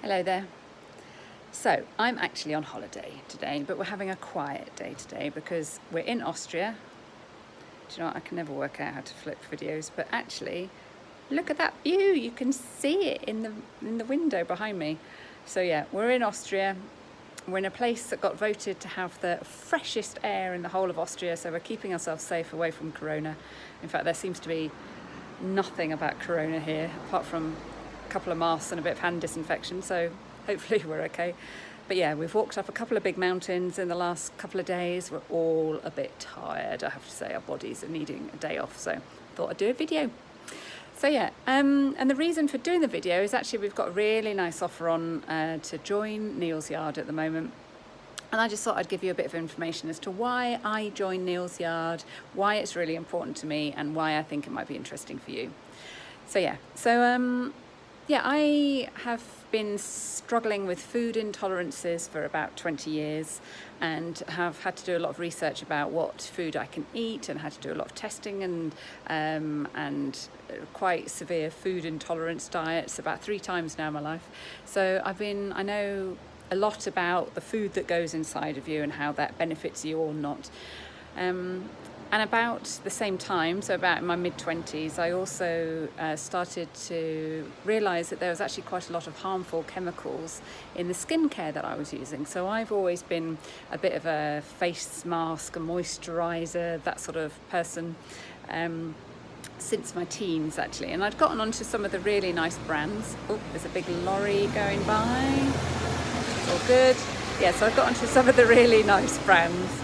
Hello there. So I'm actually on holiday today, but we're having a quiet day today because we're in Austria. Do you know what? I can never work out how to flip videos, but actually, look at that view. You can see it in the window behind me. So yeah, we're in Austria. We're in a place that got voted to have the freshest air in the whole of Austria, so we're keeping ourselves safe away from corona. In fact, there seems to be nothing about corona here, apart from a couple of masks and a bit of hand disinfection, so hopefully we're okay. But yeah, we've walked up a couple of big mountains in the last couple of days. We're all a bit tired, I have to say. Our bodies are needing a day off, so thought I'd do a video. So yeah, and the reason for doing the video is actually we've got a really nice offer on to join Neals Yard at the moment. And I just thought I'd give you a bit of information as to why I joined Neals Yard, why it's really important to me, and why I think it might be interesting for you. So yeah, I have been struggling with food intolerances for about 20 years and have had to do a lot of research about what food I can eat and had to do a lot of testing and quite severe food intolerance diets about 3 times now in my life. So I know a lot about the food that goes inside of you and how that benefits you or not. And about the same time, so about in my mid-20s, I also started to realise that there was actually quite a lot of harmful chemicals in the skincare that I was using. So I've always been a bit of a face mask, a moisturiser, that sort of person since my teens actually. And I'd gotten onto some of the really nice brands. Oh, there's a big lorry going by. It's all good. Yeah, so I've got onto some of the really nice brands.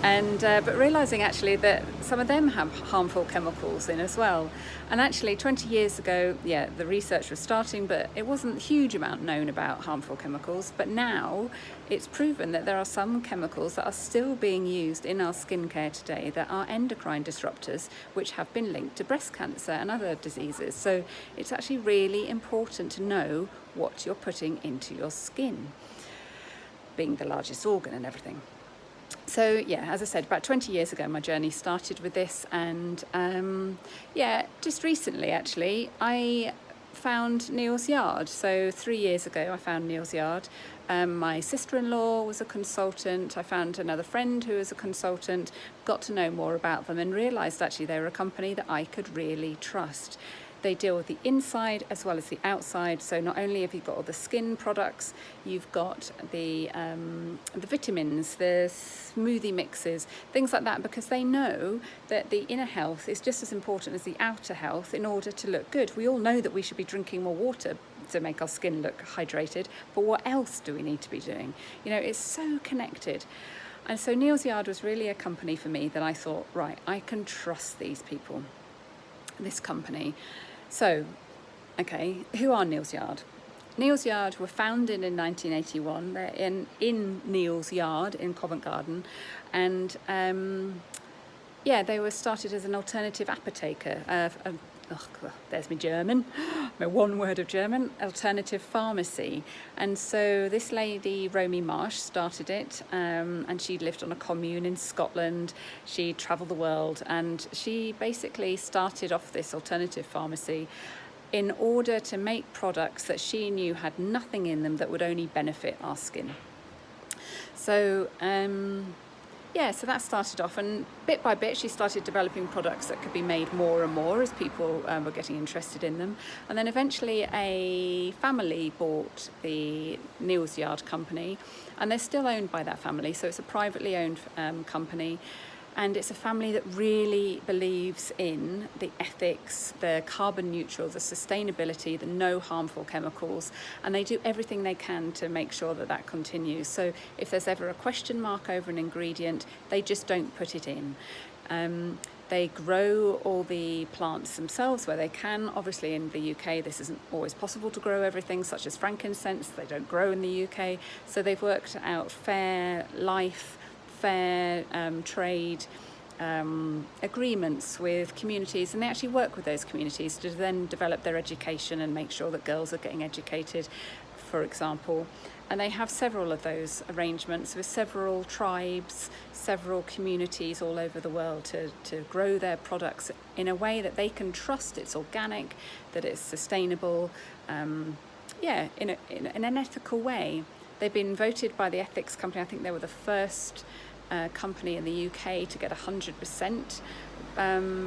And but realising actually that some of them have harmful chemicals in as well. And actually 20 years ago, yeah, the research was starting, but it wasn't a huge amount known about harmful chemicals. But now it's proven that there are some chemicals that are still being used in our skincare today that are endocrine disruptors, which have been linked to breast cancer and other diseases. So it's actually really important to know what you're putting into your skin, being the largest organ and everything. So yeah, as I said, about 20 years ago my journey started with this, and just recently actually I found Neals Yard. So 3 years ago I found Neals Yard. My sister-in-law was a consultant. I found another friend who was a consultant, got to know more about them and realised actually they were a company that I could really trust. They deal with the inside as well as the outside. So not only have you got all the skin products, you've got the vitamins, the smoothie mixes, things like that, because they know that the inner health is just as important as the outer health in order to look good. We all know that we should be drinking more water to make our skin look hydrated, but what else do we need to be doing? You know, it's so connected. And so Neals Yard was really a company for me that I thought, right, I can trust these people, this company. So, okay, who are Neals Yard? Neals Yard were founded in 1981. They're in Neals Yard in Covent Garden, and they were started as an alternative apotheker. There's my German, my one word of German, alternative pharmacy. And so this lady, Romy Marsh, started it, and she lived on a commune in Scotland. She travelled the world, and she basically started off this alternative pharmacy in order to make products that she knew had nothing in them that would only benefit our skin. So so that started off, and bit by bit she started developing products that could be made more and more as people were getting interested in them. And then eventually a family bought the Neals Yard company, and they're still owned by that family, so it's a privately owned company. And it's a family that really believes in the ethics, the carbon neutral, the sustainability, the no harmful chemicals, and they do everything they can to make sure that that continues. So if there's ever a question mark over an ingredient, they just don't put it in. They grow all the plants themselves where they can. Obviously in the UK this isn't always possible to grow everything, such as frankincense. They don't grow in the UK. So they've worked out fair trade agreements with communities, and they actually work with those communities to then develop their education and make sure that girls are getting educated, for example. And they have several of those arrangements with several tribes, several communities all over the world to grow their products in a way that they can trust it's organic, that it's sustainable, in an ethical way. They've been voted by the ethics company. I think they were the first company in the UK to get 100%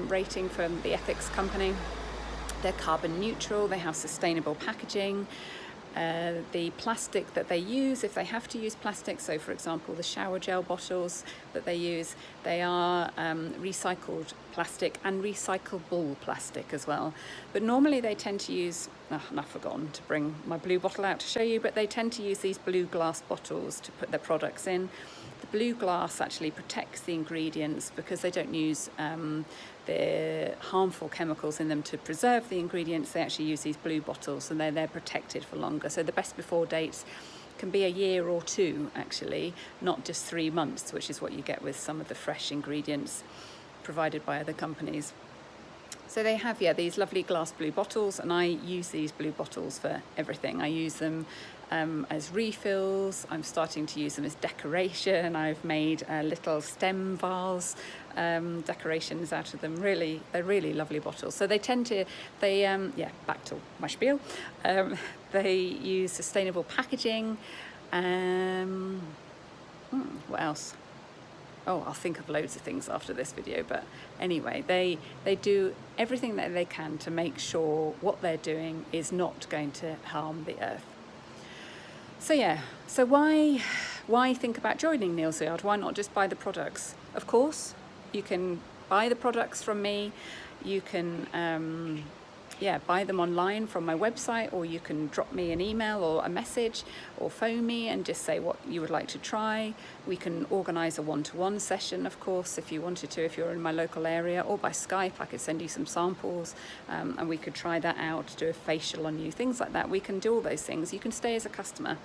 rating from the ethics company. They're carbon neutral, they have sustainable packaging. The plastic that they use, if they have to use plastic, so for example the shower gel bottles that they use, they are recycled plastic and recyclable plastic as well. But normally they tend to use, and I've forgotten to bring my blue bottle out to show you, but they tend to use these blue glass bottles to put their products in. The blue glass actually protects the ingredients because they don't use the harmful chemicals in them to preserve the ingredients. They actually use these blue bottles, and they're protected for longer. So the best before dates can be a year or two, actually, not just 3 months, which is what you get with some of the fresh ingredients provided by other companies. So they have, these lovely glass blue bottles, and I use these blue bottles for everything. I use them as refills. I'm starting to use them as decoration. I've made little stem vase decorations out of them. They're really lovely bottles. So they tend to, back to my spiel. They use sustainable packaging. What else? Oh, I'll think of loads of things after this video, but anyway, they do everything that they can to make sure what they're doing is not going to harm the earth. So why think about joining Neals Yard? Why not just buy the products? Of course, you can buy the products from me. You can buy them online from my website, or you can drop me an email or a message or phone me and just say what you would like to try. We can organise a one-to-one session, of course, if you wanted to, if you're in my local area, or by Skype. I could send you some samples and we could try that out, do a facial on you, things like that. We can do all those things. You can stay as a customer.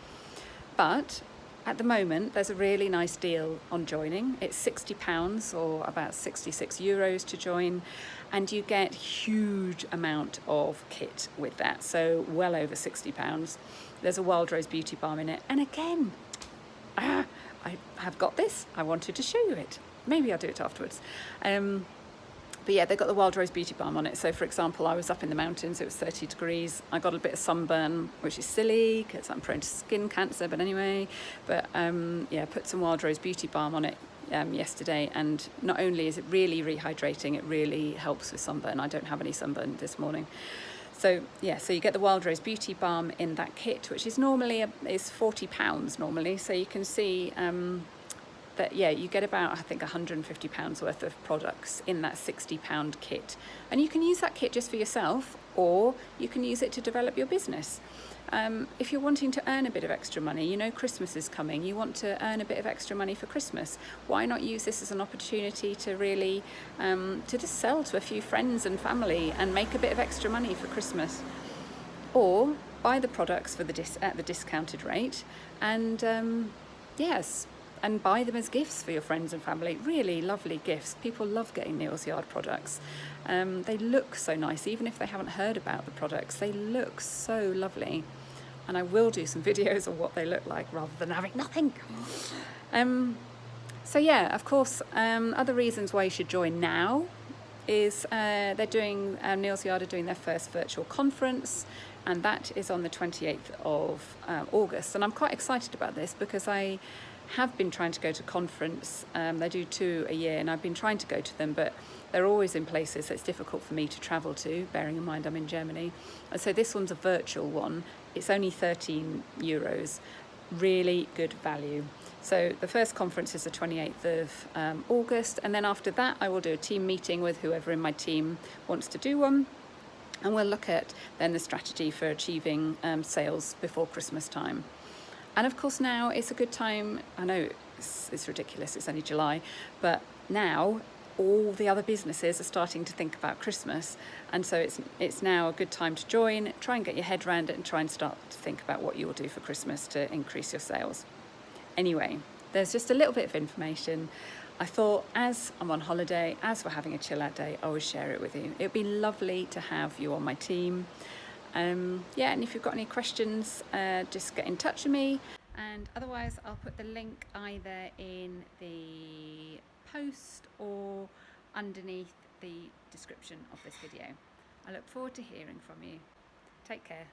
But at the moment, there's a really nice deal on joining. It's £60 or about €66 to join, and you get huge amount of kit with that. So well over £60. There's a wild rose beauty balm in it. And again, I have got this. I wanted to show you it. Maybe I'll do it afterwards. But yeah, they've got the wild rose beauty balm on it. So for example, I was up in the mountains, it was 30 degrees. I got a bit of sunburn, which is silly because I'm prone to skin cancer, but anyway. But put some wild rose beauty balm on it yesterday, and not only is it really rehydrating, it really helps with sunburn. I don't have any sunburn this morning. So you get the wild rose beauty balm in that kit, which is normally is £40 normally. So you can see that you get about, I think, £150 worth of products in that £60 kit, and you can use that kit just for yourself, or you can use it to develop your business. If you're wanting to earn a bit of extra money, you know Christmas is coming, you want to earn a bit of extra money for Christmas, why not use this as an opportunity to really to just sell to a few friends and family and make a bit of extra money for Christmas, or buy the products for at the discounted rate, and and buy them as gifts for your friends and family. Really lovely gifts. People love getting Neals Yard products. They look so nice, even if they haven't heard about the products. They look so lovely. And I will do some videos of what they look like rather than having nothing. Of course, other reasons why you should join now is they're doing, Neals Yard are doing their first virtual conference, and that is on the 28th of August. And I'm quite excited about this because I have been trying to go to conference. They do 2 a year, and I've been trying to go to them, but they're always in places that it's difficult for me to travel to, bearing in mind I'm in Germany. And so this one's a virtual one. It's only €13. Really good value. So the first conference is the 28th of August, and then after that I will do a team meeting with whoever in my team wants to do one, and we'll look at then the strategy for achieving sales before Christmas time. And of course now it's a good time. I know it's ridiculous, it's only July, but now all the other businesses are starting to think about Christmas, and so it's now a good time to join, try and get your head around it, and try and start to think about what you'll do for Christmas to increase your sales. Anyway, there's just a little bit of information. I thought, as I'm on holiday, as we're having a chill out day, I would share it with you. It'd be lovely to have you on my team. And if you've got any questions, just get in touch with me, and otherwise I'll put the link either in the post or underneath the description of this video. I look forward to hearing from you. Take care.